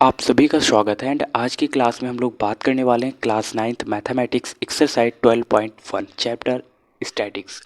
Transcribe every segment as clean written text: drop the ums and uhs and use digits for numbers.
आप सभी का स्वागत है एंड आज की क्लास में हम लोग बात करने वाले हैं class 9th mathematics exercise 12.1 chapter statics.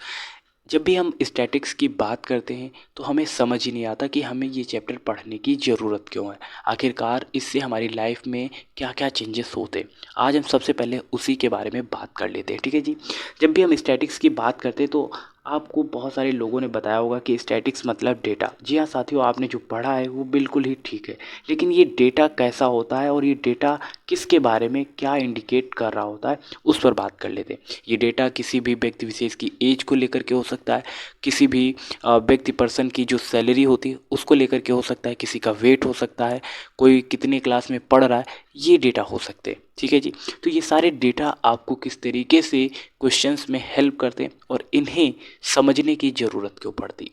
जब भी हम स्टैटिक्स की बात करते हैं तो हमें समझ ही नहीं आता कि हमें ये चैप्टर पढ़ने की ज़रूरत क्यों है। आखिरकार इससे हमारी लाइफ में क्या क्या चेंजेस होते हैं, आज हम सबसे पहले उसी के बारे में बात कर लेते हैं। ठीक है जी। जब भी हम स्टैटिक्स की बात करते हैं तो आपको बहुत सारे लोगों ने बताया होगा कि स्टैटिक्स मतलब डेटा। जी हाँ साथियों, आपने जो पढ़ा है वो बिल्कुल ही ठीक है। लेकिन ये डेटा कैसा होता है और ये डेटा किसके बारे में क्या इंडिकेट कर रहा होता है, उस पर बात कर लेते हैं। ये डेटा किसी भी व्यक्ति विशेष की एज को लेकर के हो सकता है, किसी भी व्यक्ति पर्सन की जो सैलरी होती है उसको लेकर के हो सकता है, किसी का वेट हो सकता है, कोई कितने क्लास में पढ़ रहा है, ये डेटा हो सकते हैं। ठीक है जी। तो ये सारे डेटा आपको किस तरीके से क्वेश्चंस में हेल्प करते हैं और इन्हें समझने की ज़रूरत क्यों पड़ती।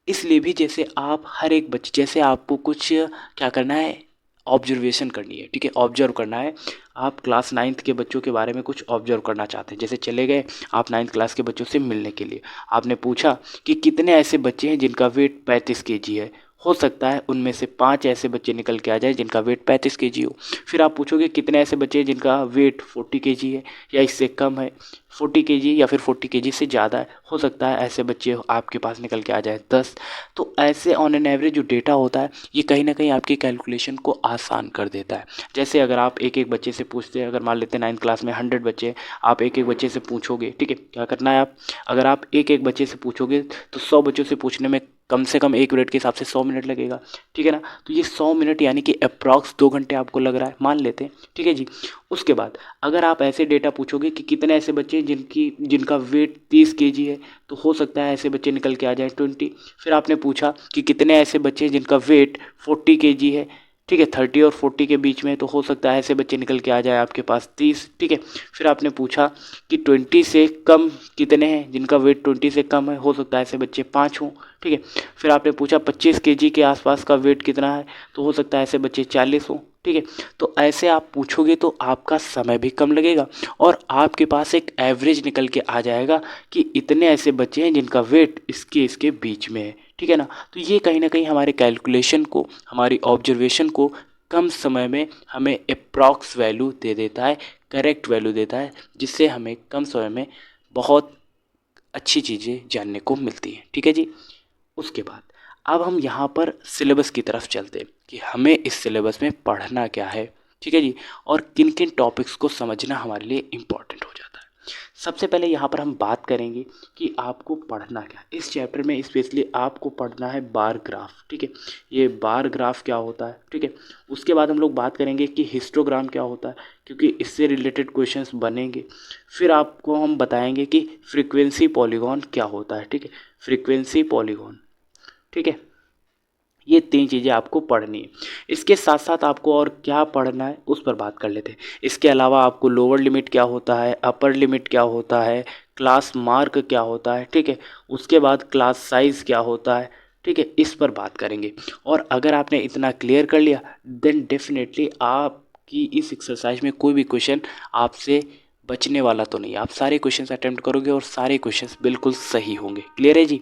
इसलिए भी जैसे आप हर एक बच्चे, जैसे आपको कुछ क्या करना है, ऑब्जर्वेशन करनी है। ठीक है, ऑब्जर्व करना है। आप क्लास 9th के बच्चों के बारे में कुछ ऑब्जर्व करना चाहते हैं। जैसे चले गए आप 9th क्लास के बच्चों से मिलने के लिए, आपने पूछा कि कितने ऐसे बच्चे हैं जिनका वेट 35 केजी है। हो सकता है उनमें से 5 ऐसे बच्चे निकल के आ जाए जिनका वेट 35 केजी हो। फिर आप पूछोगे कितने ऐसे बच्चे हैं जिनका वेट 40 केजी है या इससे कम है, 40 केजी या फिर 40 केजी से ज़्यादा है। हो सकता है ऐसे बच्चे आपके पास निकल के आ जाए 10। तो ऐसे ऑन एन एवरेज जो डेटा होता है ये कहीं ना कहीं आपकी कैलकुलेशन को आसान कर देता है। जैसे अगर आप एक एक बच्चे से पूछते हैं, अगर मान लेते हैं 9th क्लास में 100 बच्चे हैं, आप एक एक बच्चे से पूछोगे। ठीक है, क्या करना है, आप अगर आप एक एक बच्चे से पूछोगे तो 100 बच्चों से पूछने में कम से कम 1 मिनट के हिसाब से 100 मिनट लगेगा। ठीक है ना। तो ये 100 मिनट यानी कि अप्रॉक्स 2 घंटे आपको लग रहा है, मान लेते हैं। ठीक है जी। उसके बाद अगर आप ऐसे डेटा पूछोगे कि कितने ऐसे बच्चे हैं जिनका वेट 30 केजी है, तो हो सकता है ऐसे बच्चे निकल के आ जाए 20। फिर आपने पूछा कि कितने ऐसे बच्चे हैं जिनका वेट 40 केजी है, ठीक है, 30 और 40 के बीच में, तो हो सकता है ऐसे बच्चे निकल के आ जाए आपके पास 30। ठीक है। फिर आपने पूछा कि 20 से कम कितने हैं जिनका वेट 20 से कम है, हो सकता है ऐसे बच्चे 5 हों। ठीक है। फिर आपने पूछा 25 केजी के आसपास का वेट कितना है, तो हो सकता है ऐसे बच्चे 40 हों। ठीक है। तो ऐसे आप पूछोगे तो आपका समय भी कम लगेगा और आपके पास एक एवरेज निकल के आ जाएगा कि इतने ऐसे बच्चे हैं जिनका वेट इसके इसके बीच में है। ठीक है ना। तो ये कहीं ना कहीं हमारे कैलकुलेशन को, हमारी ऑब्जर्वेशन को कम समय में हमें अप्रॉक्स वैल्यू दे देता है, करेक्ट वैल्यू देता है, जिससे हमें कम समय में बहुत अच्छी चीज़ें जानने को मिलती हैं। ठीक है जी। उसके बाद अब हम यहाँ पर सिलेबस की तरफ चलते हैं कि हमें इस सिलेबस में पढ़ना क्या है। ठीक है जी। और किन किन टॉपिक्स को समझना हमारे लिए इम्पॉर्टेंट हो जाता है। सबसे पहले यहाँ पर हम बात करेंगे कि आपको पढ़ना क्या है। इस चैप्टर में स्पेशली आपको पढ़ना है बार ग्राफ। ठीक है, ये बार ग्राफ क्या होता है। ठीक है। उसके बाद हम लोग बात करेंगे कि हिस्टोग्राम क्या होता है, क्योंकि इससे रिलेटेड क्वेश्चंस बनेंगे। फिर आपको हम बताएंगे कि फ्रीक्वेंसी पॉलीगॉन क्या होता है। ठीक है, फ्रीक्वेंसी पॉलीगॉन। ठीक है, ये 3 चीज़ें आपको पढ़नी है। इसके साथ साथ आपको और क्या पढ़ना है उस पर बात कर लेते हैं। इसके अलावा आपको लोअर लिमिट क्या होता है, अपर लिमिट क्या होता है, क्लास मार्क क्या होता है। ठीक है। उसके बाद क्लास साइज क्या होता है। ठीक है, इस पर बात करेंगे। और अगर आपने इतना क्लियर कर लिया देन डेफिनेटली आपकी इस एक्सरसाइज में कोई भी क्वेश्चन आपसे बचने वाला तो नहीं। आप सारे क्वेश्चंस अटेम्प्ट करोगे और सारे क्वेश्चंस बिल्कुल सही होंगे। क्लियर है जी।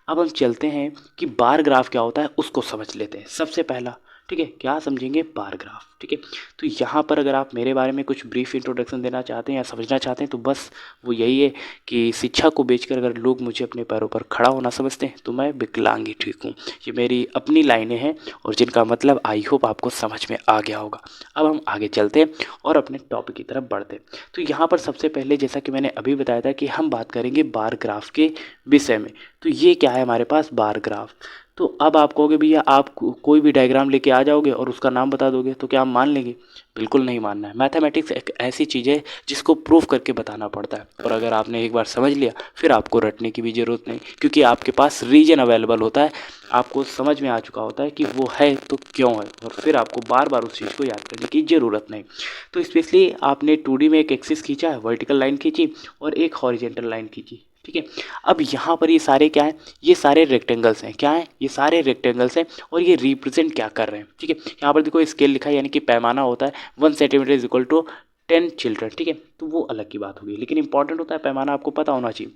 अब हम चलते हैं कि बार ग्राफ क्या होता है उसको समझ लेते हैं सबसे पहला। ठीक है, क्या समझेंगे बार ग्राफ। ठीक है। तो यहाँ पर अगर आप मेरे बारे में कुछ ब्रीफ इंट्रोडक्शन देना चाहते हैं या समझना चाहते हैं तो बस वो यही है कि शिक्षा को बेचकर अगर लोग मुझे अपने पैरों पर खड़ा होना समझते हैं तो मैं विकलांग ही ठीक हूँ। ये मेरी अपनी लाइनें हैं और जिनका मतलब आई होप आपको समझ में आ गया होगा। अब हम आगे चलते हैं और अपने टॉपिक की तरफ बढ़ते हैं। तो यहाँ पर सबसे पहले जैसा कि मैंने अभी बताया था कि हम बात करेंगे बार ग्राफ के विषय में। तो ये क्या है हमारे पास बार ग्राफ। तो अब आप कहोगे भैया आप कोई भी डायग्राम लेके आ जाओगे और उसका नाम बता दोगे तो क्या हम मान लेंगे। बिल्कुल नहीं मानना है। मैथमेटिक्स एक ऐसी चीज़ है जिसको प्रूफ करके बताना पड़ता है, और अगर आपने एक बार समझ लिया फिर आपको रटने की भी ज़रूरत नहीं, क्योंकि आपके पास रीजन अवेलेबल होता है। आपको समझ में आ चुका होता है कि वो है तो क्यों है, और फिर आपको बार बार उस चीज़ को याद करने की ज़रूरत नहीं। तो स्पेशली आपने 2D में एक एक्सिस खींचा है, वर्टिकल लाइन खींची और एक हॉरिजेंटल लाइन खींची। ठीक है। अब यहाँ पर ये सारे क्या हैं, ये सारे रेक्टेंगल्स हैं। क्या हैं, ये सारे रेक्टेंगल्स हैं और ये रिप्रेजेंट क्या कर रहे हैं। ठीक है, यहाँ पर देखो स्केल लिखा है, यानी कि पैमाना होता है 1 centimetre is equal to 10 children, ठीक है, तो वो अलग की बात होगी, लेकिन इंपॉर्टेंट होता है पैमाना आपको पता होना चाहिए।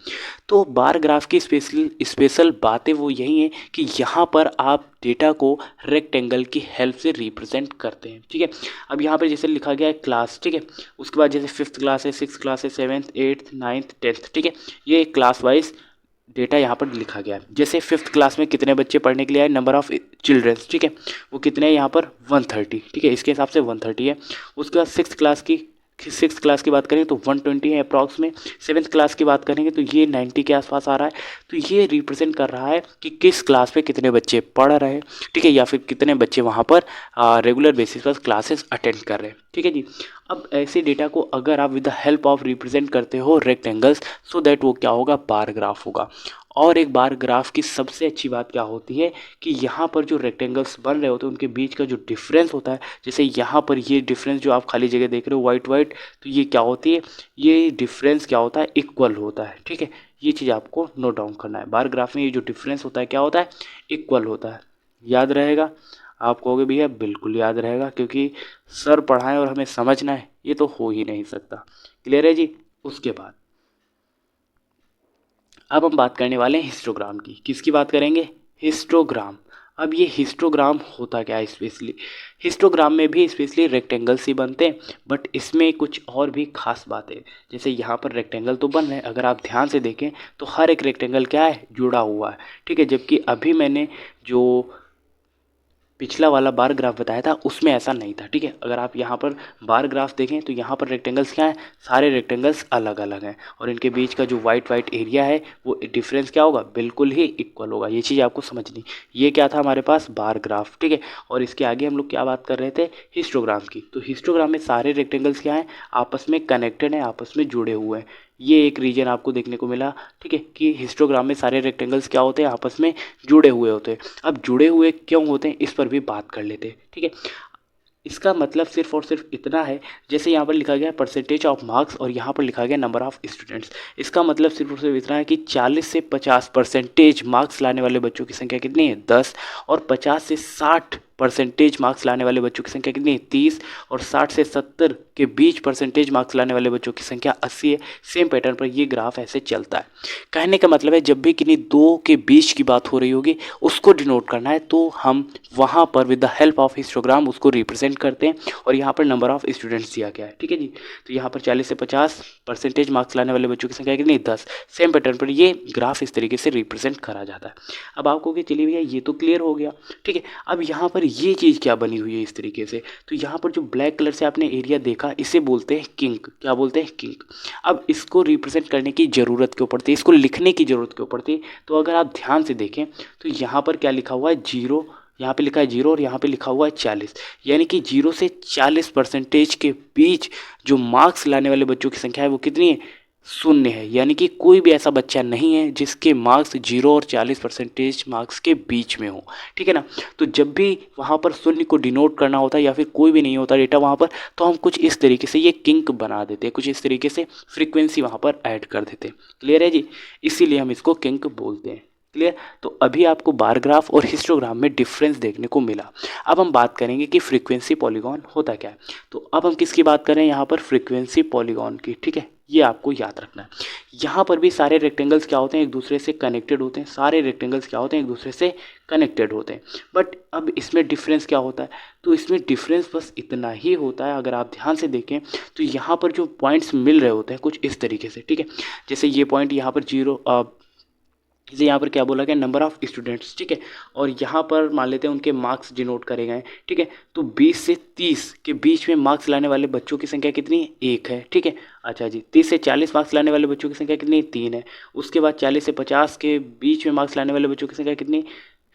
तो बार ग्राफ की स्पेशल बातें वो यही हैं कि यहाँ पर आप डेटा को रेक्टेंगल की हेल्प से रिप्रेजेंट करते हैं, ठीक है। अब यहाँ पर जैसे लिखा गया है क्लास, ठीक है, उसके बाद जैसे 5th क्लास है, 6th क्लास है, 7th 8th 9th 10th, ठीक है, ये क्लास वाइज डेटा यहाँ पर लिखा गया है। जैसे 5th क्लास में कितने बच्चे पढ़ने के लिए आए, नंबर ऑफ चिल्ड्रंस, ठीक है, वो कितने हैं यहाँ पर 130, ठीक है, इसके हिसाब से 130 है। उसके बाद 6th क्लास की बात करें तो 120 है अप्रॉक्स में। 7th क्लास की बात करेंगे तो ये 90 के आसपास आ रहा है। तो ये रिप्रेजेंट कर रहा है कि किस क्लास पे कितने बच्चे पढ़ रहे हैं, ठीक है, या फिर कितने बच्चे वहाँ पर रेगुलर बेसिस पर क्लासेस अटेंड कर रहे हैं, ठीक है जी। अब ऐसे डेटा को अगर आप with the help of represent करते हो रेक्टेंगल्स, सो दैट वो क्या होगा, बार ग्राफ होगा। और एक बार ग्राफ की सबसे अच्छी बात क्या होती है कि यहाँ पर जो रेक्टेंगल्स बन रहे होते हैं उनके बीच का जो डिफरेंस होता है, जैसे यहाँ पर ये डिफरेंस जो आप खाली जगह देख रहे हो वाइट वाइट, तो ये क्या होती है, ये डिफरेंस क्या होता है, इक्वल होता है, ठीक है। ये चीज़ आपको नोट डाउन करना है, बार ग्राफ में ये जो डिफरेंस होता है क्या होता है, इक्वल होता है। याद रहेगा? आप कहोगे भैया बिल्कुल याद रहेगा, क्योंकि सर पढ़ाएं और हमें समझना है, ये तो हो ही नहीं सकता। क्लियर है जी? उसके बाद अब हम बात करने वाले हैं हिस्टोग्राम की। किसकी बात करेंगे? हिस्टोग्राम। अब ये हिस्टोग्राम होता क्या है स्पेशली? हिस्टोग्राम में भी स्पेशली रेक्टेंगल्स ही बनते हैं, बट इसमें कुछ और भी खास बातें। जैसे यहाँ पर रेक्टेंगल तो बन रहे हैं, अगर आप ध्यान से देखें तो हर एक रेक्टेंगल क्या है, जुड़ा हुआ है, ठीक है। जबकि अभी मैंने जो पिछला वाला बार ग्राफ बताया था उसमें ऐसा नहीं था, ठीक है। अगर आप यहाँ पर बार ग्राफ देखें तो यहाँ पर रेक्टेंगल्स क्या हैं, सारे रेक्टेंगल्स अलग अलग हैं, और इनके बीच का जो वाइट वाइट एरिया है वो डिफरेंस क्या होगा, बिल्कुल ही इक्वल होगा। ये चीज़ आपको समझनी। ये क्या था हमारे पास, बार ग्राफ, ठीक है। और इसके आगे हम लोग क्या बात कर रहे थे, हिस्टोग्राम की। तो हिस्टोग्राम में सारे रेक्टेंगल्स क्या हैं, आपस में कनेक्टेड हैं, आपस में जुड़े हुए हैं। ये एक रीजन आपको देखने को मिला, ठीक है, कि हिस्टोग्राम में सारे रेक्टेंगल्स क्या होते हैं, आपस में जुड़े हुए होते हैं। अब जुड़े हुए क्यों होते हैं इस पर भी बात कर लेते हैं, ठीक है। इसका मतलब सिर्फ और सिर्फ इतना है, जैसे यहाँ पर लिखा गया है परसेंटेज ऑफ मार्क्स और यहाँ पर लिखा गया नंबर ऑफ स्टूडेंट्स। इसका मतलब सिर्फ और सिर्फ इतना है कि 40 से 50% मार्क्स लाने वाले बच्चों की संख्या कितनी है, 10, और 50 से 60% मार्क्स लाने वाले बच्चों की संख्या कितनी है, 30, और 60 से 70 के बीच परसेंटेज मार्क्स लाने वाले बच्चों की संख्या 80 है। सेम पैटर्न पर ये ग्राफ ऐसे चलता है। कहने का मतलब है जब भी किन्हीं दो के बीच की बात हो रही होगी उसको डिनोट करना है तो हम वहाँ पर with the help of histogram उसको रिप्रेजेंट करते हैं, और यहाँ पर नंबर ऑफ स्टूडेंट्स दिया गया है, ठीक है जी। तो यहाँ पर 40 से 50% मार्क्स लाने वाले बच्चों की संख्या कितनी, 10। सेम पैटर्न पर ये ग्राफ इस तरीके से रिप्रेजेंट करा जाता है। अब आपको कि चलिए भैया ये तो क्लियर हो गया, ठीक है। अब यहाँ पर ये चीज़ क्या बनी हुई है इस तरीके से, तो यहाँ पर जो ब्लैक कलर से आपने एरिया देखा इसे बोलते हैं किंक। क्या बोलते हैं, किंक। अब इसको रिप्रेजेंट करने की ज़रूरत क्यों पड़ती है, इसको लिखने की ज़रूरत क्यों पड़ती है, तो अगर आप ध्यान से देखें तो यहाँ पर क्या लिखा हुआ है, जीरो, यहाँ पे लिखा है 0 और यहाँ पे लिखा हुआ है 40, यानी कि 0 से 40% के बीच जो मार्क्स लाने वाले बच्चों की संख्या है वो कितनी है, 0 है। यानी कि कोई भी ऐसा बच्चा नहीं है जिसके मार्क्स 0 और 40% मार्क्स के बीच में हो, ठीक है ना। तो जब भी वहाँ पर 0 को डिनोट करना होता है या फिर कोई भी नहीं होता डेटा वहाँ पर, तो हम कुछ इस तरीके से ये किंक बना देते हैं, कुछ इस तरीके से फ्रीक्वेंसी वहाँ पर ऐड कर देते हैं। क्लियर है जी? इसीलिए हम इसको किंक बोलते हैं। क्लियर? तो अभी आपको बार ग्राफ और हिस्टोग्राम में डिफरेंस देखने को मिला। अब हम बात करेंगे कि फ्रीक्वेंसी पॉलीगॉन होता क्या है। तो अब हम किसकी बात करें यहाँ पर, फ्रीक्वेंसी पॉलीगॉन की, ठीक है। ये आपको याद रखना है। यहाँ पर भी सारे रेक्टेंगल्स क्या होते हैं, एक दूसरे से कनेक्टेड होते हैं। सारे रेक्टेंगल्स क्या होते हैं, एक दूसरे से कनेक्टेड होते हैं। बट अब इसमें डिफरेंस क्या होता है, तो इसमें डिफरेंस बस इतना ही होता है। अगर आप ध्यान से देखें तो यहाँ पर जो पॉइंट्स मिल रहे होते हैं कुछ इस तरीके से, ठीक है। जैसे ये पॉइंट यहाँ पर 0, जैसे यहाँ पर क्या बोला गया, नंबर ऑफ स्टूडेंट्स, ठीक है, और यहाँ पर मान लेते हैं उनके मार्क्स डिनोट करे गए, ठीक है। तो 20 से 30 के बीच में मार्क्स लाने वाले बच्चों की संख्या कितनी है, 1 है, ठीक है। अच्छा जी, 30 से 40 मार्क्स लाने वाले बच्चों की संख्या कितनी है, 3 है। उसके बाद 40 से 50 के बीच में मार्क्स लाने वाले बच्चों की संख्या कितनी,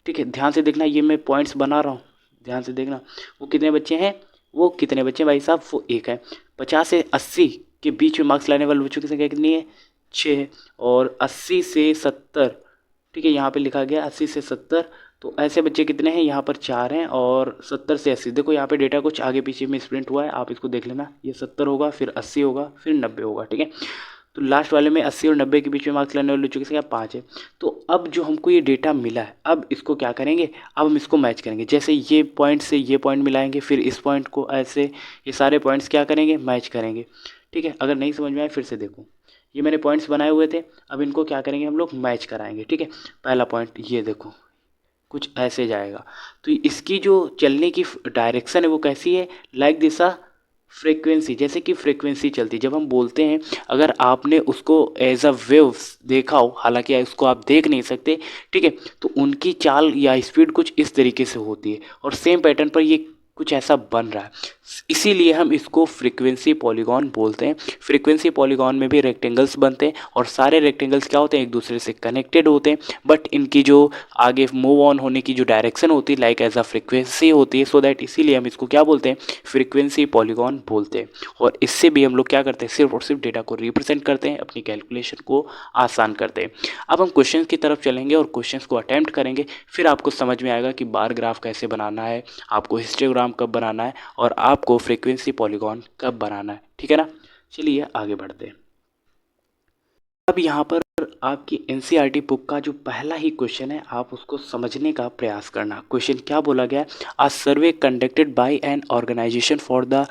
ठीक है। ध्यान से देखना, ये मैं पॉइंट्स बना रहा हूँ, ध्यान से देखना। वो कितने बच्चे हैं, वो कितने बच्चे हैं भाई साहब, वो 1 है। 50 से 80 के बीच में मार्क्स लाने वाले बच्चों की संख्या कितनी है, 6 है। और 80 से 70, ठीक है, यहाँ पे लिखा गया 80 से 70, तो ऐसे बच्चे कितने हैं, यहाँ पर 4 हैं। और 70 से 80, देखो यहाँ पे डेटा कुछ आगे पीछे में स्प्रिंट हुआ है, आप इसको देख लेना। ये 70 होगा, फिर 80 होगा, फिर 90 होगा, ठीक है। तो लास्ट वाले में 80 और 90 के बीच में मार्क्स लाने वाले बच्चों की संख्या 5 है। तो अब जो हमको ये डेटा मिला है, अब इसको क्या करेंगे, अब हम इसको मैच करेंगे। जैसे ये पॉइंट से ये पॉइंट मिलाएंगे, फिर इस पॉइंट को ऐसे ये सारे पॉइंट्स क्या करेंगे, मैच करेंगे। ठीक है, अगर नहीं समझ में आए फिर से देखो, ये मैंने पॉइंट्स बनाए हुए थे, अब इनको क्या करेंगे हम लोग, मैच कराएंगे। ठीक है, पहला पॉइंट ये देखो कुछ ऐसे जाएगा, तो इसकी जो चलने की डायरेक्शन है वो कैसी है, लाइक दिशा फ्रीक्वेंसी, जैसे कि फ्रीक्वेंसी चलती है। जब हम बोलते हैं, अगर आपने उसको एज अ वेव्स देखा हो, हालांकि उसको आप देख नहीं सकते, ठीक है, तो उनकी चाल या स्पीड कुछ इस तरीके से होती है और सेम पैटर्न पर ये कुछ ऐसा बन रहा है, इसीलिए हम इसको फ्रीक्वेंसी पॉलीगॉन बोलते हैं। फ्रीक्वेंसी पॉलीगॉन में भी रेक्टेंगल्स बनते हैं और सारे रेक्टेंगल्स क्या होते हैं, एक दूसरे से कनेक्टेड होते हैं, बट इनकी जो आगे मूव ऑन होने की जो डायरेक्शन होती है लाइक एज अ फ्रीक्वेंसी होती है, सो दैट इसीलिए हम इसको क्या बोलते हैं, फ्रीक्वेंसी पॉलीगॉन बोलते हैं। और इससे भी हम लोग क्या करते हैं, सिर्फ और सिर्फ डेटा को रिप्रेजेंट करते हैं, अपनी कैलकुलेशन को आसान करते हैं। अब हम क्वेश्चन की तरफ चलेंगे और क्वेश्चन को अटैम्प्ट करेंगे, फिर आपको समझ में आएगा कि बार ग्राफ कैसे बनाना है, आपको हिस्टोग्राम कब बनाना है और आपको फ्रीक्वेंसी पॉलीगॉन कब बनाना है। ठीक है ना, चलिए आगे बढ़ते हैं। अब यहाँ पर आपकी एनसीईआरटी बुक का जो पहला ही क्वेश्चन है, आप उसको समझने का प्रयास करना। क्वेश्चन क्या बोला गया है, a survey conducted by an organisation for the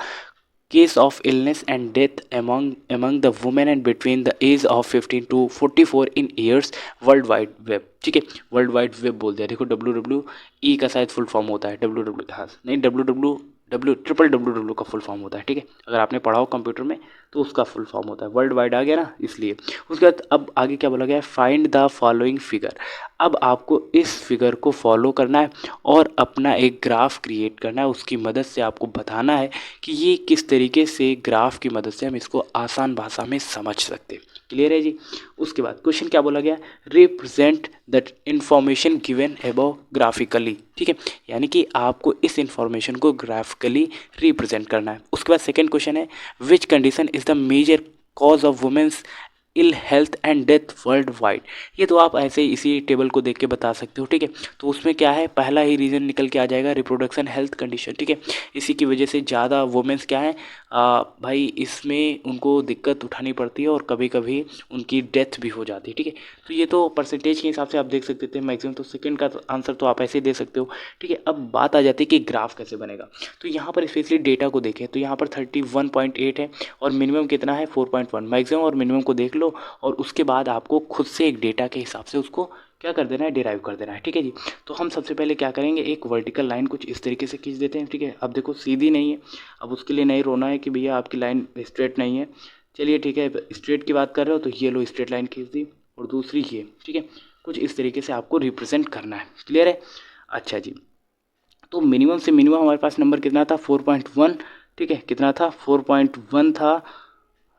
case of illness and death among the women and between the age of 15 to 44 in years world wide web. ठीक है, वर्ल्ड वाइड वेब बोल दिया, देखो WWE का शायद full form होता है, WW, हाँ नहीं, WWW का फुल फॉर्म होता है। ठीक है, अगर आपने पढ़ा हो कंप्यूटर में तो उसका फुल फॉर्म होता है, वर्ल्ड वाइड आ गया ना, इसलिए। उसके बाद अब आगे क्या बोला गया है, फाइंड द फॉलोइंग फिगर। अब आपको इस फिगर को फॉलो करना है और अपना एक ग्राफ क्रिएट करना है, उसकी मदद से आपको बताना है कि ये किस तरीके से ग्राफ की मदद से हम इसको आसान भाषा में समझ सकते हैं। क्लियर है जी। उसके बाद क्वेश्चन क्या बोला गया, represent the information given above graphically. ठीक है, यानी कि आपको इस इंफॉर्मेशन को ग्राफिकली रिप्रेजेंट करना है। उसके बाद सेकंड क्वेश्चन है, which condition is the major cause of women's ill health and death worldwide. ये तो आप ऐसे ही इसी टेबल को देख के बता सकते हो। ठीक है, तो उसमें क्या है, पहला ही रीज़न निकल के आ जाएगा, रिप्रोडक्शन हेल्थ कंडीशन। ठीक है, इसी की वजह से ज़्यादा वुमेन्स क्या है, भाई इसमें उनको दिक्कत उठानी पड़ती है और कभी कभी उनकी डेथ भी हो जाती है। ठीक है, तो ये तो परसेंटेज के हिसाब से आप देख सकते थे मैक्सिमम, तो सेकंड का आंसर तो आप ऐसे ही दे सकते हो। ठीक है, अब बात आ जाती है कि ग्राफ कैसे बनेगा। तो यहाँ पर स्पेशली डेटा को देखें तो यहाँ पर 31.8 है और मिनिमम कितना है, 4.1। मैक्सिमम और मिनिमम को देख लो और उसके बाद आपको खुद से एक डेटा के हिसाब से उसको क्या कर देना है, डिराइव कर देना है। ठीक है जी, तो हम सबसे पहले क्या करेंगे, एक वर्टिकल लाइन कुछ इस तरीके से खींच देते हैं। ठीक है, अब देखो सीधी नहीं है, अब उसके लिए नहीं रोना है कि भैया आपकी लाइन स्ट्रेट नहीं है। चलिए ठीक है, स्ट्रेट की बात कर रहे हो तो ये लो स्ट्रेट लाइन खींच दी और दूसरी ये। ठीक है, कुछ इस तरीके से आपको रिप्रेजेंट करना है। क्लियर है, अच्छा जी। तो मिनिमम से मिनिमम हमारे पास नंबर कितना था, 4.1। ठीक है, कितना था, 4.1 था।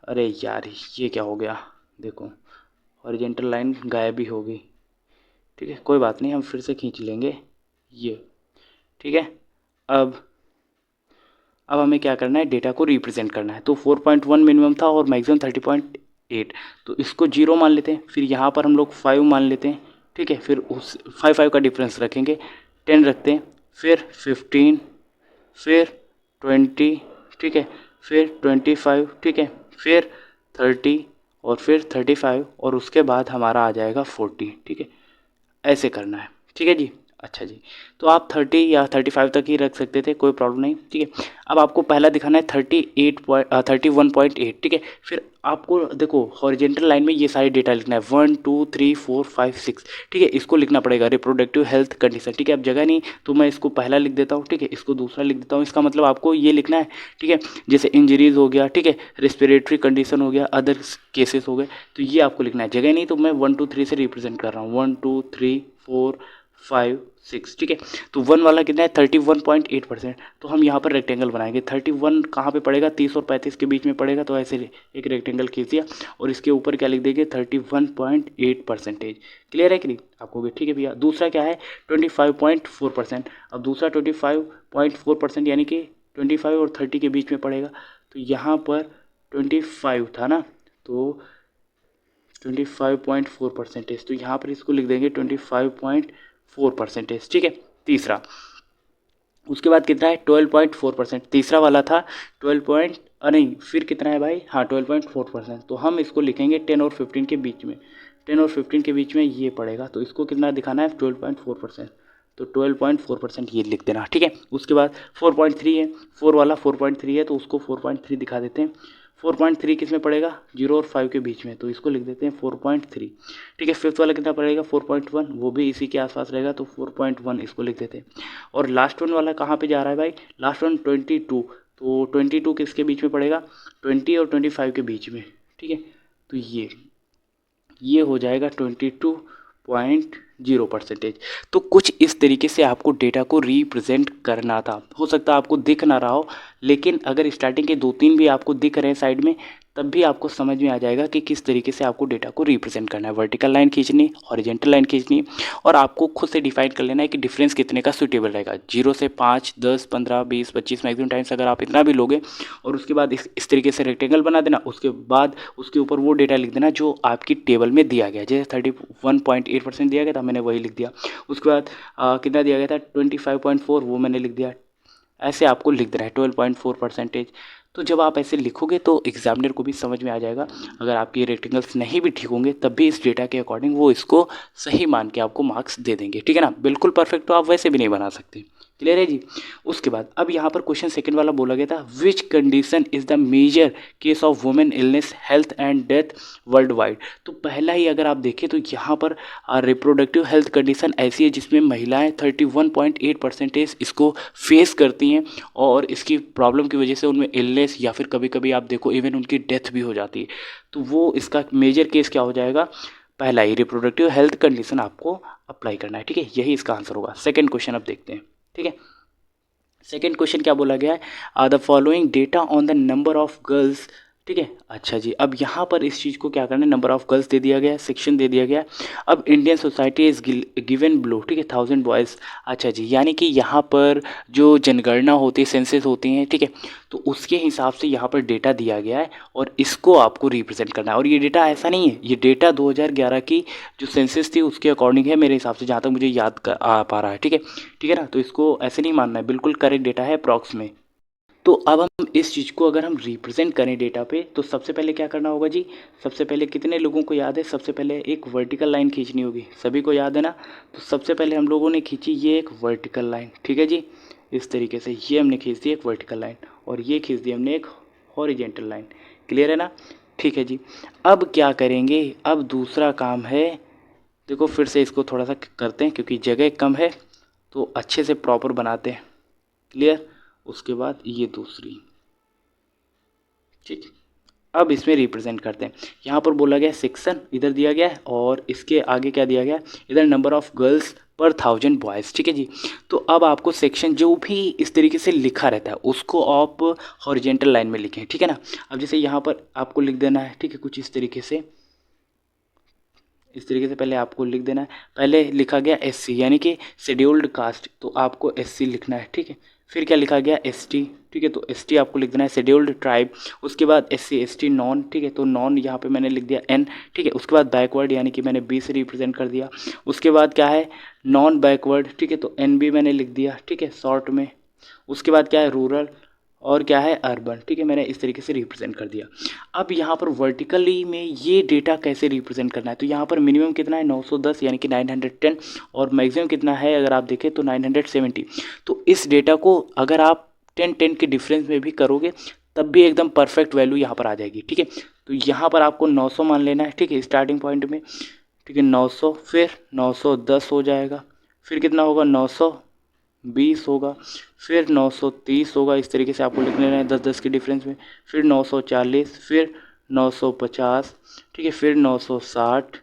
अरे यार ये क्या हो गया, देखो हॉरिजॉन्टल लाइन गायब ही हो गई। ठीक है, कोई बात नहीं, हम फिर से खींच लेंगे ये। ठीक है, अब हमें क्या करना है, डेटा को रिप्रेजेंट करना है। तो 4.1 मिनिमम था और मैक्सिमम 30.8, तो इसको 0 मान लेते हैं। फिर यहाँ पर हम लोग 5 मान लेते हैं। ठीक है, फिर उस 5 का डिफरेंस रखेंगे, 10 रखते हैं, फिर 15, फिर 20। ठीक है, फिर 25। ठीक है, फिर 30 और फिर 35 और उसके बाद हमारा आ जाएगा 40। ठीक है, ऐसे करना है। ठीक है जी, अच्छा जी। तो आप 30 या 35 तक ही रख सकते थे, कोई प्रॉब्लम नहीं। ठीक है, अब आपको पहला दिखाना है 31.8। ठीक है, फिर आपको देखो हॉरिजेंटल लाइन में ये सारे डेटा लिखना है, 1 2 3 4 5 6। ठीक है, इसको लिखना पड़ेगा, रिप्रोडक्टिव हेल्थ कंडीशन। ठीक है, अब जगह नहीं तो मैं इसको पहला लिख देता हूँ। ठीक है, इसको दूसरा लिख देता हूँ। इसका मतलब आपको ये लिखना है। ठीक है, जैसे इंजरीज हो गया, ठीक है, रेस्पिरेटरी कंडीशन हो गया, अदर केसेस हो गए, तो ये आपको लिखना है। जगह नहीं तो मैं 1 2 3 से रिप्रेजेंट कर रहा हूँ, 1 2 3 4 5 6। ठीक है, तो 1 वाला कितना है, 31.8%। तो हम यहाँ पर रेक्टेंगल बनाएंगे। 31 कहाँ पे पड़ेगा, 30 और 35 के बीच में पड़ेगा, तो ऐसे एक रेक्टेंगल खींच दिया और इसके ऊपर क्या लिख देंगे, 31.8%। क्लियर है कि नहीं आपको भी। ठीक है भैया, दूसरा क्या है, 25.4%। अब दूसरा 25.4% यानी कि 25 और 30 के बीच में पड़ेगा, तो यहाँ पर 25 था ना, तो 25.4%, तो यहाँ पर इसको लिख देंगे 25.4%। ठीक है, तीसरा उसके बाद कितना है, 12.4%। तीसरा वाला था 12. नहीं, फिर कितना है भाई, हाँ 12.4%, तो हम इसको लिखेंगे 10 और 15 के बीच में, 10 और 15 के बीच में ये पड़ेगा, तो इसको कितना दिखाना है 12.4%, तो 12.4% ये लिख देना, ठीक है। उसके बाद 4.3 है, 4 वाला 4.3 है तो उसको 4.3 दिखा देते हैं। 4.3 किस में पड़ेगा, 0 और 5 के बीच में, तो इसको लिख देते हैं 4.3, ठीक है। फिफ्थ वाला कितना पड़ेगा 4.1, वो भी इसी के आसपास रहेगा, तो 4.1 इसको लिख देते हैं। और लास्ट वन वाला कहाँ पे जा रहा है भाई, लास्ट वन 22, तो 22 किसके बीच में पड़ेगा, 20 और 25 के बीच में, ठीक है। तो ये हो जाएगा 22.0%। तो कुछ इस तरीके से आपको डेटा को रिप्रेजेंट करना था। हो सकता है आपको दिख ना रहा हो, लेकिन अगर स्टार्टिंग के 2-3 भी आपको दिख रहे हैं साइड में, तब भी आपको समझ में आ जाएगा कि किस तरीके से आपको डेटा को रिप्रेजेंट करना है। वर्टिकल लाइन खींचनी, हॉरिजेंटल लाइन खींचनी, और आपको खुद से डिफाइन कर लेना है कि डिफरेंस कितने का सूटेबल रहेगा। 0 से 5, 10, 15, 20, 25 मैक्सिमम टाइम्स अगर आप इतना भी लोगे, और उसके बाद इस तरीके से रेक्टेंगल बना देना, उसके बाद उसके ऊपर वो डेटा लिख देना जो आपकी टेबल में दिया गया। जैसे 31.8% दिया गया था, मैंने वही लिख दिया। उसके बाद कितना दिया गया था 25.4, वो मैंने लिख दिया। ऐसे आपको लिख देना है 12.4%। तो जब आप ऐसे लिखोगे तो एग्जामिनर को भी समझ में आ जाएगा। अगर आपके रेक्टेंगल्स नहीं भी ठीक होंगे, तब भी इस डेटा के अकॉर्डिंग वो इसको सही मान के आपको मार्क्स दे देंगे, ठीक है ना। बिल्कुल परफेक्ट तो आप वैसे भी नहीं बना सकते। क्लियर है जी। उसके बाद अब यहाँ पर क्वेश्चन सेकंड वाला बोला गया था, which condition is the major case of women illness health and death worldwide. तो पहला ही अगर आप देखें तो यहाँ पर रिप्रोडक्टिव हेल्थ कंडीशन ऐसी है जिसमें महिलाएं 31.8% इसको फेस करती हैं, और इसकी प्रॉब्लम की वजह से उनमें इलनेस या फिर कभी कभी आप देखो इवन उनकी डेथ भी हो जाती है। तो वो इसका मेजर केस क्या हो जाएगा, पहला ही रिप्रोडक्टिव हेल्थ कंडीशन आपको अप्लाई करना है, ठीक है। यही इसका आंसर होगा। सेकंड क्वेश्चन अब देखते हैं, ठीक है। सेकेंड क्वेश्चन क्या बोला गया है, the following data on the number of girls, ठीक है। अच्छा जी, अब यहाँ पर इस चीज़ को क्या करना है, नंबर ऑफ गर्ल्स दे दिया गया है, सेक्शन दे दिया गया है। अब Indian society is given below, ठीक है, 1000 बॉयज़। अच्छा जी, यानी कि यहाँ पर जो जनगणना होती है, सेंसस होती हैं, ठीक है, तो उसके हिसाब से यहाँ पर डेटा दिया गया है, और इसको आपको रिप्रेजेंट करना है। और ये डेटा ऐसा नहीं है, ये डेटा 2011 की जो सेंसस थी उसके अकॉर्डिंग है मेरे हिसाब से, जहाँ तक मुझे याद आ पा रहा है, ठीक है। ठीक है ना, तो इसको ऐसे नहीं मानना है, बिल्कुल करेक्ट डेटा है अप्रॉक्स में। तो अब हम इस चीज़ को अगर हम रिप्रेजेंट करें डेटा पे, तो सबसे पहले क्या करना होगा जी, सबसे पहले कितने लोगों को याद है, सबसे पहले एक वर्टिकल लाइन खींचनी होगी, सभी को याद है ना। तो सबसे पहले हम लोगों ने खींची ये एक वर्टिकल लाइन, ठीक है जी। इस तरीके से ये हमने खींच दी एक वर्टिकल लाइन, और ये खींच दी हमने एक हॉरिजेंटल लाइन। क्लियर है ना, ठीक है जी। अब क्या करेंगे, अब दूसरा काम है, देखो फिर से इसको थोड़ा सा करते हैं क्योंकि जगह कम है, तो अच्छे से प्रॉपर बनाते हैं। क्लियर, उसके बाद ये दूसरी, ठीक। अब इसमें रिप्रेजेंट करते हैं। यहाँ पर बोला गया सेक्शन इधर दिया गया है, और इसके आगे क्या दिया गया है, इधर नंबर ऑफ गर्ल्स पर 1000 बॉयज़, ठीक है जी। तो अब आपको सेक्शन जो भी इस तरीके से लिखा रहता है उसको आप हॉरिजेंटल लाइन में लिखें, ठीक है ना। अब जैसे यहाँ पर आपको लिख देना है, ठीक है, कुछ इस तरीके से, इस तरीके से पहले आपको लिख देना है। पहले लिखा गया एससी यानी कि शेड्यूल्ड कास्ट, तो आपको एससी लिखना है, ठीक है। फिर क्या लिखा गया एसटी, ठीक है, तो एसटी आपको लिख देना है, शेड्यूल्ड ट्राइब। उसके बाद एससी एसटी नॉन, ठीक है, तो नॉन यहाँ पे मैंने लिख दिया एन, ठीक है। उसके बाद बैकवर्ड यानी कि मैंने बी से रिप्रेजेंट कर दिया। उसके बाद क्या है नॉन बैकवर्ड, ठीक है, तो एन बी मैंने लिख दिया, ठीक है, शॉर्ट में। उसके बाद क्या है रूरल, और क्या है अर्बन, ठीक है, मैंने इस तरीके से रिप्रेजेंट कर दिया। अब यहाँ पर वर्टिकली में ये डेटा कैसे रिप्रेजेंट करना है, तो यहाँ पर मिनिमम कितना है 910 यानी कि 910, और मैक्सिमम कितना है अगर आप देखें तो 970। तो इस डेटा को अगर आप 10-10 के डिफरेंस में भी करोगे तब भी एकदम परफेक्ट वैल्यू यहाँ पर आ जाएगी, ठीक है। तो यहाँ पर आपको 900 मान लेना है, ठीक है, स्टार्टिंग पॉइंट में, ठीक है, 900, फिर 910 हो जाएगा, फिर कितना होगा 920 होगा, फिर 930 होगा। इस तरीके से आपको लिख लेना है 10-10 के डिफरेंस में। फिर 940, फिर 950, ठीक है, फिर 960,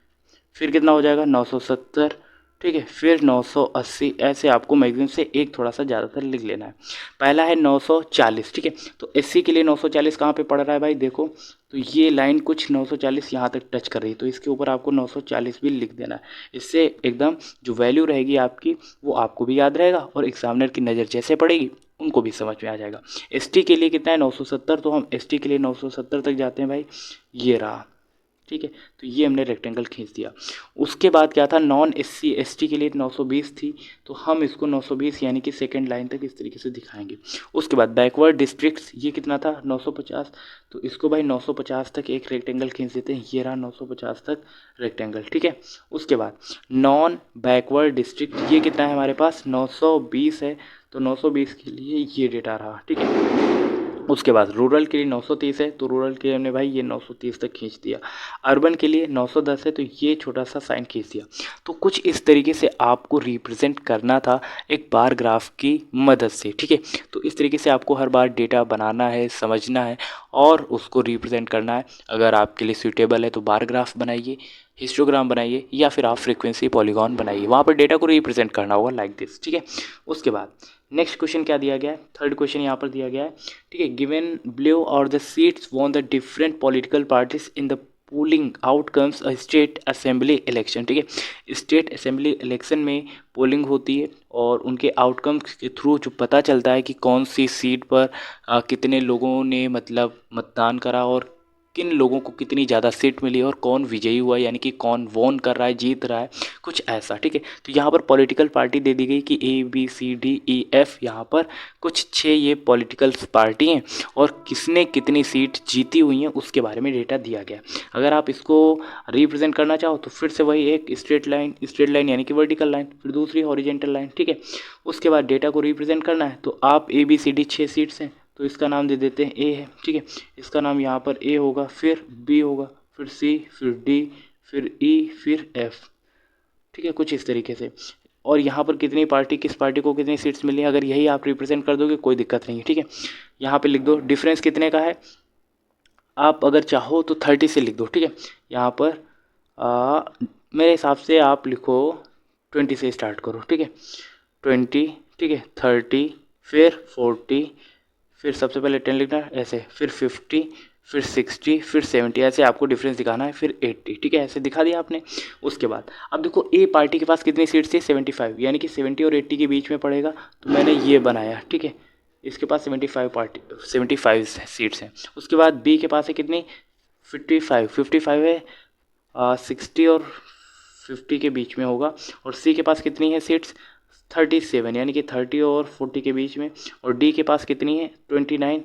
फिर कितना हो जाएगा 970, ठीक है, फिर 980। ऐसे आपको मैक्सिमम से एक थोड़ा सा ज़्यादातर लिख लेना है। पहला है 940, ठीक है, तो एससी के लिए 940 कहाँ पे पड़ रहा है भाई, देखो तो ये लाइन कुछ 940 यहाँ तक टच कर रही है, तो इसके ऊपर आपको 940 भी लिख देना है। इससे एकदम जो वैल्यू रहेगी आपकी वो आपको भी याद रहेगा, और एग्जामिनर की नज़र जैसे पड़ेगी उनको भी समझ में आ जाएगा। एसटी के लिए कितना है 970, तो हम एसटी के लिए 970 तक जाते हैं भाई, ये रहा, ठीक है। तो ये हमने रेक्टेंगल खींच दिया। उसके बाद क्या था, नॉन SC ST के लिए 920 थी, तो हम इसको 920 यानी कि सेकंड लाइन तक इस तरीके से दिखाएंगे। उसके बाद बैकवर्ड डिस्ट्रिक्ट्स ये कितना था 950, तो इसको भाई 950 तक एक रेक्टेंगल खींच देते हैं, ये रहा 950 तक रेक्टेंगल, ठीक है। उसके बाद नॉन बैकवर्ड डिस्ट्रिक्ट ये कितना है हमारे पास 920 है, तो 920 के लिए ये डेटा रहा, ठीक है। उसके बाद रूरल के लिए 930 है, तो रूरल के लिए हमने भाई ये 930 तक खींच दिया। अर्बन के लिए 910 है, तो ये छोटा सा साइन खींच दिया। तो कुछ इस तरीके से आपको रिप्रेजेंट करना था एक बार ग्राफ की मदद से, ठीक है। तो इस तरीके से आपको हर बार डेटा बनाना है, समझना है और उसको रिप्रेजेंट करना है। अगर आपके लिए सूटेबल है तो बार ग्राफ बनाइए, हिस्टोग्राम बनाइए, या फिर आप फ्रीक्वेंसी पॉलीगॉन बनाइए, वहाँ पर डेटा को रिप्रेजेंट करना होगा लाइक दिस, ठीक है। उसके बाद नेक्स्ट क्वेश्चन क्या दिया गया है, थर्ड क्वेश्चन यहाँ पर दिया गया है, ठीक है। गिवन बिलो और the seats won the different political parties in the polling outcomes a state assembly election, ठीक है। स्टेट असेंबली इलेक्शन में पोलिंग होती है और उनके आउटकम्स के थ्रू जो पता चलता है कि कौन सी सीट पर कितने लोगों ने मतलब मतदान करा और किन लोगों को कितनी ज़्यादा सीट मिली और कौन विजयी हुआ, यानी कि कौन वोन कर रहा है, जीत रहा है, कुछ ऐसा, ठीक है। तो यहाँ पर पॉलिटिकल पार्टी दे दी गई कि ABCDEF, यहाँ पर कुछ 6 ये पॉलिटिकल पार्टी हैं और किसने कितनी सीट जीती हुई हैं उसके बारे में डेटा दिया गया। अगर आप इसको रिप्रेजेंट करना चाहो तो फिर से वही एक स्ट्रेट लाइन यानी कि वर्टिकल लाइन, फिर दूसरी हॉरिजेंटल लाइन, ठीक है। उसके बाद डेटा को रिप्रेजेंट करना है तो आप ABCD 6 सीट्स हैं, तो इसका नाम दे देते हैं A है, ठीक है। इसका नाम यहाँ पर A होगा, फिर B होगा, फिर C, फिर D, फिर E, फिर F, ठीक है, कुछ इस तरीके से। और यहाँ पर कितनी पार्टी, किस पार्टी को कितनी सीट्स मिली, अगर यही आप रिप्रेजेंट कर दोगे कोई दिक्कत नहीं है, ठीक है। यहाँ पे लिख दो डिफरेंस कितने का है, आप अगर चाहो तो 30 से लिख दो, ठीक है। यहाँ पर मेरे हिसाब से आप लिखो 20 से स्टार्ट करो, ठीक है। 20, ठीक है, 30, फिर 40, फिर सबसे पहले 10 लिखना है ऐसे, फिर 50, फिर 60, फिर 70, ऐसे आपको डिफरेंस दिखाना है, फिर 80, ठीक है, ऐसे दिखा दिया आपने। उसके बाद अब देखो ए पार्टी के पास कितनी सीट्स थी 75, यानी कि 70 और 80 के बीच में पड़ेगा, तो मैंने ये बनाया, ठीक है। इसके पास 75 सीट्स हैं। उसके बाद बी के पास है कितनी 55 है, 60 और 50 के बीच में होगा। और सी के पास कितनी है सीट्स 37, यानी कि 30 और 40 के बीच में। और डी के पास कितनी है 29,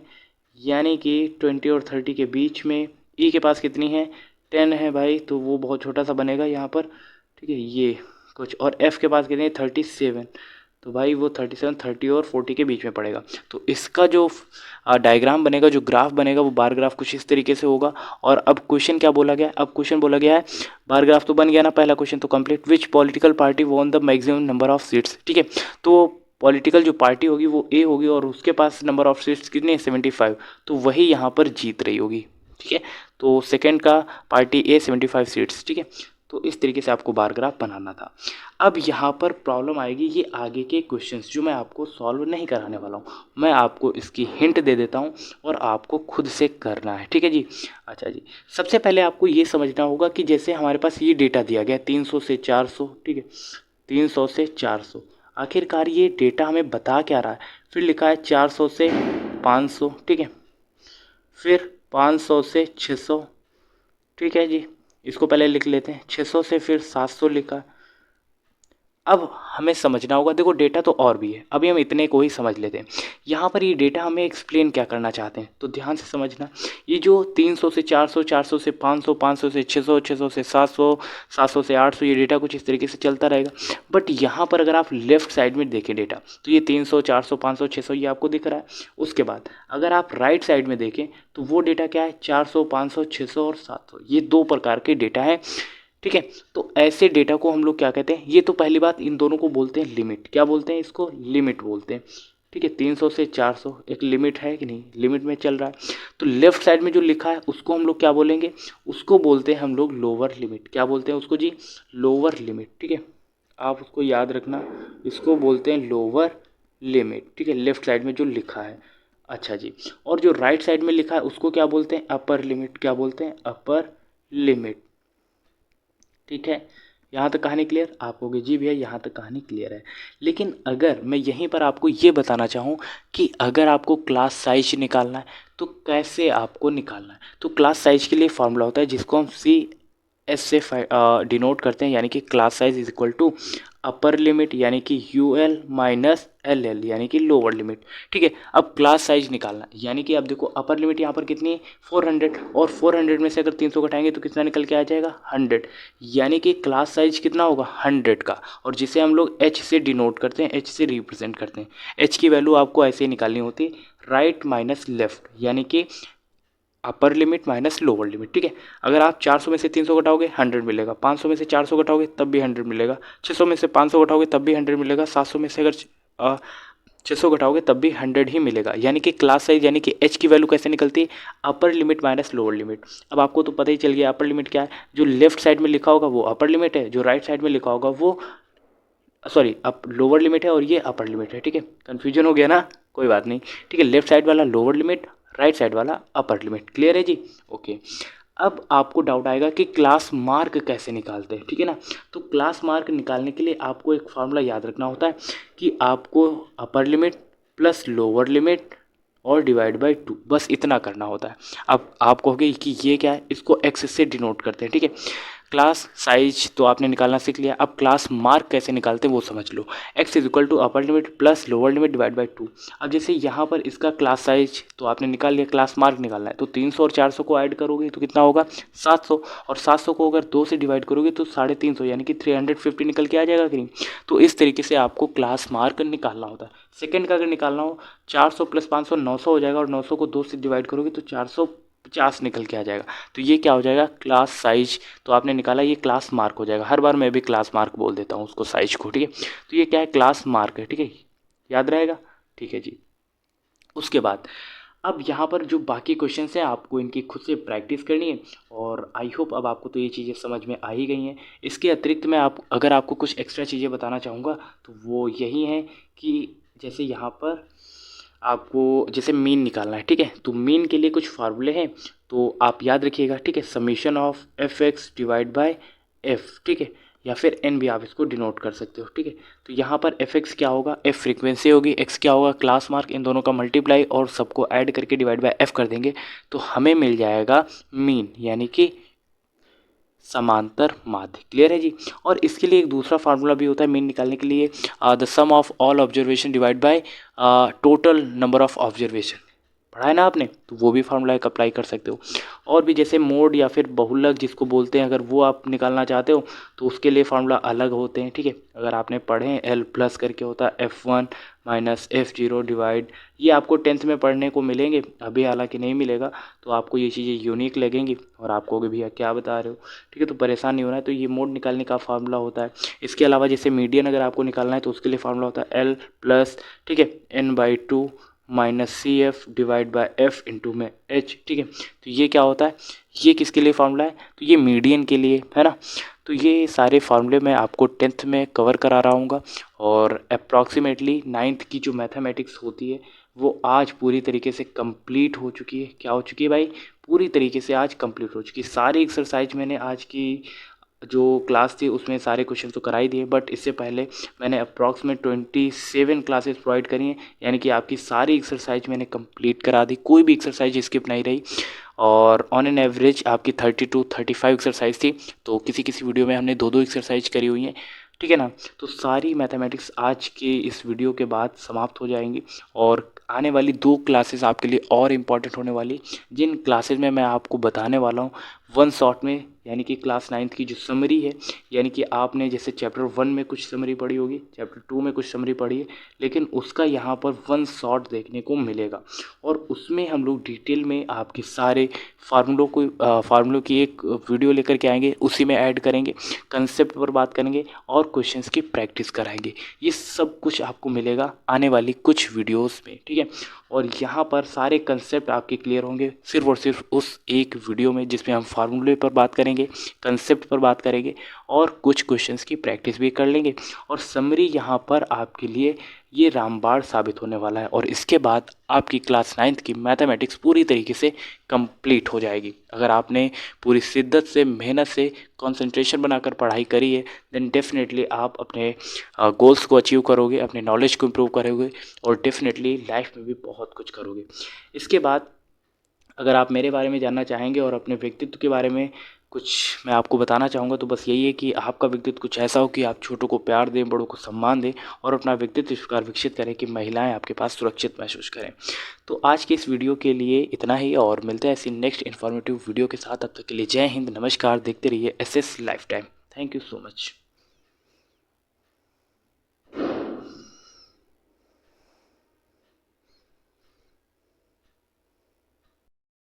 यानी कि 20 और 30 के बीच में। ई के पास कितनी है 10 है भाई, तो वो बहुत छोटा सा बनेगा यहाँ पर, ठीक है, ये कुछ। और एफ़ के पास कितनी है 37, तो भाई वो 37, 30 और 40 के बीच में पड़ेगा। तो इसका जो डायग्राम बनेगा, जो ग्राफ बनेगा, वो बार ग्राफ कुछ इस तरीके से होगा। और अब क्वेश्चन क्या बोला गया है, अब क्वेश्चन बोला गया है, बार ग्राफ तो बन गया ना, पहला क्वेश्चन तो complete, which political party won the maximum number of seats, ठीक है। तो पॉलिटिकल जो पार्टी होगी वो ए होगी और उसके पास नंबर ऑफ सीट्स कितनी है 75, तो वही यहाँ पर जीत रही होगी, ठीक है। तो सेकेंड का पार्टी ए 75 सीट्स, ठीक है। तो इस तरीके से आपको बार ग्राफ बनाना था। अब यहाँ पर प्रॉब्लम आएगी, ये आगे के क्वेश्चंस जो मैं आपको सॉल्व नहीं कराने वाला हूँ, मैं आपको इसकी हिंट दे देता हूँ और आपको खुद से करना है, ठीक है जी। अच्छा जी, सबसे पहले आपको ये समझना होगा कि जैसे हमारे पास ये डेटा दिया गया 300 से 400, ठीक है, 300 से 400, आखिरकार ये डेटा हमें बता क्या रहा है। फिर लिखा है 400 से 500, ठीक है, फिर 500 से 600, ठीक है जी। इसको पहले लिख लेते हैं 600 से फिर 700 लिखा। अब हमें समझना होगा, देखो डेटा तो और भी है, अभी हम इतने को ही समझ लेते हैं। यहाँ पर ये डेटा हमें एक्सप्लेन क्या करना चाहते हैं, तो ध्यान से समझना। ये जो 300 से 400, 400 से 500, 500 से 600, 600 से 700, 700 से 800, ये डेटा कुछ इस तरीके से चलता रहेगा। बट यहाँ पर अगर आप लेफ्ट साइड में देखें डेटा, तो ये 300, 400, 500, 600 ये आपको दिख रहा है। उसके बाद अगर आप राइट साइड में देखें तो वो डेटा क्या है 400, 500, 600 और 700, ये 2 प्रकार के डेटा है, ठीक है। तो ऐसे डेटा को हम लोग क्या कहते हैं, ये तो पहली बात, इन दोनों को बोलते हैं लिमिट, क्या बोलते हैं इसको, लिमिट बोलते हैं, ठीक है। 300 से 400 एक लिमिट है कि नहीं, लिमिट में चल रहा है। तो लेफ्ट साइड में जो लिखा है उसको हम लोग क्या बोलेंगे, उसको बोलते हैं हम लोग लोअर लिमिट, क्या बोलते हैं उसको जी, लोअर लिमिट, ठीक है। आप उसको याद रखना, इसको बोलते हैं लोअर लिमिट, ठीक है, लेफ्ट साइड में जो लिखा है। अच्छा जी, और जो राइट साइड में लिखा है उसको क्या बोलते हैं, अपर लिमिट, क्या बोलते हैं, अपर लिमिट, ठीक है। यहाँ तक कहानी क्लियर? आप कहोगे जी भैया यहाँ तक कहानी क्लियर है। लेकिन अगर मैं यहीं पर आपको ये बताना चाहूँ कि अगर आपको क्लास साइज निकालना है तो कैसे आपको निकालना है, तो क्लास साइज के लिए फॉर्मूला होता है जिसको हम CS से डिनोट करते हैं, यानी कि class size is equal to upper limit यानी कि UL माइनस LL यानी कि लोअर लिमिट। ठीक है, अब क्लास साइज निकालना है, यानी कि अब देखो अपर लिमिट यहाँ पर कितनी है 400, और 400 में से अगर 300 घटाएंगे तो कितना निकल के आ जाएगा 100, यानी कि क्लास साइज कितना होगा 100 का, और जिसे हम लोग H से डिनोट करते हैं, H से रिप्रेजेंट करते हैं। H की वैल्यू आपको ऐसे ही निकालनी होती है, राइट माइनस लेफ्ट, यानी कि upper limit minus lower limit. ठीक है, अगर आप 400 में से 300 घटाओगे 100 मिलेगा, 500 में से 400 घटाओगे तब भी 100 मिलेगा, 600 में से 500 घटाओगे तब भी 100 मिलेगा, 700 में से अगर 600 घटाओगे तब भी 100 ही मिलेगा। यानी कि क्लास साइज यानी कि H की वैल्यू कैसे निकलती है, upper limit minus lower limit. अब आपको तो पता ही चल गया अपर लिमिट क्या है, जो लेफ्ट साइड में लिखा होगा वो अपर लिमिट है, जो राइट साइड में लिखा होगा वो सॉरी अब लोअर लिमिट है और ये अपर लिमिट है। ठीक है, कन्फ्यूजन हो गया ना, कोई बात नहीं। ठीक है, लेफ्ट साइड वाला लोअर लिमिट, राइट साइड वाला अपर लिमिट। क्लियर है जी? ओके। अब आपको डाउट आएगा कि क्लास मार्क कैसे निकालते हैं। ठीक है ना, तो क्लास मार्क निकालने के लिए आपको एक फार्मूला याद रखना होता है कि आपको अपर लिमिट प्लस लोअर लिमिट और डिवाइड बाय 2, बस इतना करना होता है। अब आप कहोगे कि ये क्या है, इसको एक्स से डिनोट करते हैं। ठीक है, क्लास साइज तो आपने निकालना सीख लिया, अब क्लास मार्क कैसे निकालते हैं वो समझ लो। x is equal to upper limit plus lower limit divide by 2। अब जैसे यहाँ पर इसका क्लास साइज तो आपने निकाल लिया, क्लास मार्क निकालना है तो 300 और 400 को ऐड करोगे तो कितना होगा 700, और 700 को अगर 2 से डिवाइड करोगे तो 350 यानी कि 350 निकल के आ जाएगा कहीं। तो इस तरीके से आपको क्लास मार्क निकालना होता है। सेकेंड का अगर निकालना हो 400 प्लस 500 900 हो जाएगा, और 900 को 2 से डिवाइड करोगे तो 450 निकल के आ जाएगा। तो ये क्या हो जाएगा क्लास साइज, तो आपने निकाला ये क्लास मार्क हो जाएगा। हर बार मैं भी क्लास मार्क बोल देता हूँ उसको साइज को। ठीक है, तो ये क्या है क्लास मार्क है। ठीक है, याद रहेगा? ठीक है जी। उसके बाद अब यहाँ पर जो बाकी क्वेश्चंस हैं आपको इनकी खुद से प्रैक्टिस करनी है, और आई होप अब आपको तो ये चीज़ें समझ में आ ही गई हैं। इसके अतिरिक्त मैं अगर आपको कुछ एक्स्ट्रा चीज़ें बताना चाहूँगा तो वो यही हैं कि जैसे यहाँ पर आपको जैसे मीन निकालना है। ठीक है, तो मीन के लिए कुछ फार्मूले हैं तो आप याद रखिएगा। ठीक है, summation of fx divide by f। ठीक है, या फिर n भी आप इसको डिनोट कर सकते हो। ठीक है, तो यहाँ पर fx क्या होगा, f फ्रीक्वेंसी होगी, x क्या होगा क्लास मार्क, इन दोनों का मल्टीप्लाई और सबको ऐड करके डिवाइड बाय f कर देंगे तो हमें मिल जाएगा मीन, यानी कि समांतर माध्य। क्लियर है जी? और इसके लिए एक दूसरा फार्मूला भी होता है मीन निकालने के लिए, the sum of all observation divide by total number of observation. पढ़ा है ना आपने, तो वो भी फार्मूला एक अप्लाई कर सकते हो। और भी जैसे मोड या फिर बहुलक जिसको बोलते हैं, अगर वो आप निकालना चाहते हो तो उसके लिए फार्मूला अलग होते हैं। ठीक है, अगर आपने पढ़े हैं L प्लस करके होता है F1 माइनस F0 डिवाइड, ये आपको 10th में पढ़ने को मिलेंगे, अभी हालांकि नहीं मिलेगा, तो आपको ये चीज़ें यूनिक लगेंगी और आप कहोगे भैया क्या बता रहे हो। ठीक है, तो परेशान नहीं होना है। तो ये मोड निकालने का फार्मूला होता है। इसके अलावा जैसे मीडियन अगर आपको निकालना है तो उसके लिए फार्मूला होता है L प्लस, ठीक है, n/2 minus CF divide by F into में H। ठीक है, तो ये क्या होता है, ये किसके लिए फार्मूला है, तो ये मीडियन के लिए है ना। तो ये सारे फार्मूले मैं आपको 10th में कवर करा रहा हूँ, और अप्रॉक्सीमेटली 9th की जो मैथमेटिक्स होती है वो आज पूरी तरीके से कंप्लीट हो चुकी है। क्या हो चुकी है भाई, पूरी तरीके से आज कंप्लीट हो चुकी है। सारी एक्सरसाइज मैंने आज की जो क्लास थी उसमें सारे क्वेश्चन तो करा ही दिए, बट इससे पहले मैंने अप्रॉक्सीमेट 27 क्लासेस प्रोवाइड करी हैं, यानी कि आपकी सारी एक्सरसाइज मैंने कंप्लीट करा दी, कोई भी एक्सरसाइज स्किप नहीं रही। और ऑन एन एवरेज आपकी 30 to 35 एक्सरसाइज थी, तो किसी किसी वीडियो में हमने 2-2 एक्सरसाइज करी हुई हैं। ठीक है ना, तो सारी मैथमेटिक्स आज के इस वीडियो के बाद समाप्त हो जाएंगी, और आने वाली 2 क्लासेस आपके लिए और इम्पॉर्टेंट होने वाली, जिन क्लासेस में मैं आपको बताने वाला हूँ वन शॉट में, यानी कि क्लास 9th की जो समरी है, यानी कि आपने जैसे चैप्टर 1 में कुछ समरी पढ़ी होगी, चैप्टर 2 में कुछ समरी पढ़ी है, लेकिन उसका यहाँ पर वन शॉट देखने को मिलेगा, और उसमें हम लोग डिटेल में आपके सारे फार्मूलों की एक वीडियो लेकर के आएंगे, उसी में ऐड करेंगे, कंसेप्ट पर बात करेंगे और क्वेश्चंस की प्रैक्टिस कराएंगे। ये सब कुछ आपको मिलेगा आने वाली कुछ वीडियोस में। ठीक है, और यहाँ पर सारे कंसेप्ट आपके क्लियर होंगे सिर्फ और सिर्फ उस एक वीडियो में, जिसमें हम फार्मूले पर बात करेंगे, कंसेप्ट पर बात करेंगे और कुछ क्वेश्चंस की प्रैक्टिस भी कर लेंगे। और समरी यहाँ पर आपके लिए ये रामबाण साबित होने वाला है और इसके बाद आपकी क्लास 9th की मैथमेटिक्स पूरी तरीके से कंप्लीट हो जाएगी। अगर आपने पूरी शिद्दत से, मेहनत से, कंसंट्रेशन बनाकर पढ़ाई करी है, देन डेफिनेटली आप अपने गोल्स को अचीव करोगे, अपने नॉलेज को इम्प्रूव करोगे और डेफिनेटली लाइफ में भी बहुत कुछ करोगे। इसके बाद अगर आप मेरे बारे में जानना चाहेंगे और अपने व्यक्तित्व के बारे में कुछ मैं आपको बताना चाहूँगा, तो बस यही है कि आपका व्यक्तित्व कुछ ऐसा हो कि आप छोटों को प्यार दें, बड़ों को सम्मान दें और अपना व्यक्तित्व इस प्रकार विकसित करें कि महिलाएं आपके पास सुरक्षित महसूस करें। तो आज के इस वीडियो के लिए इतना ही और मिलते हैं ऐसी नेक्स्ट इन्फॉर्मेटिव वीडियो के साथ। तब तक के लिए जय हिंद, नमस्कार। देखते रहिए SS life time. Thank you so much.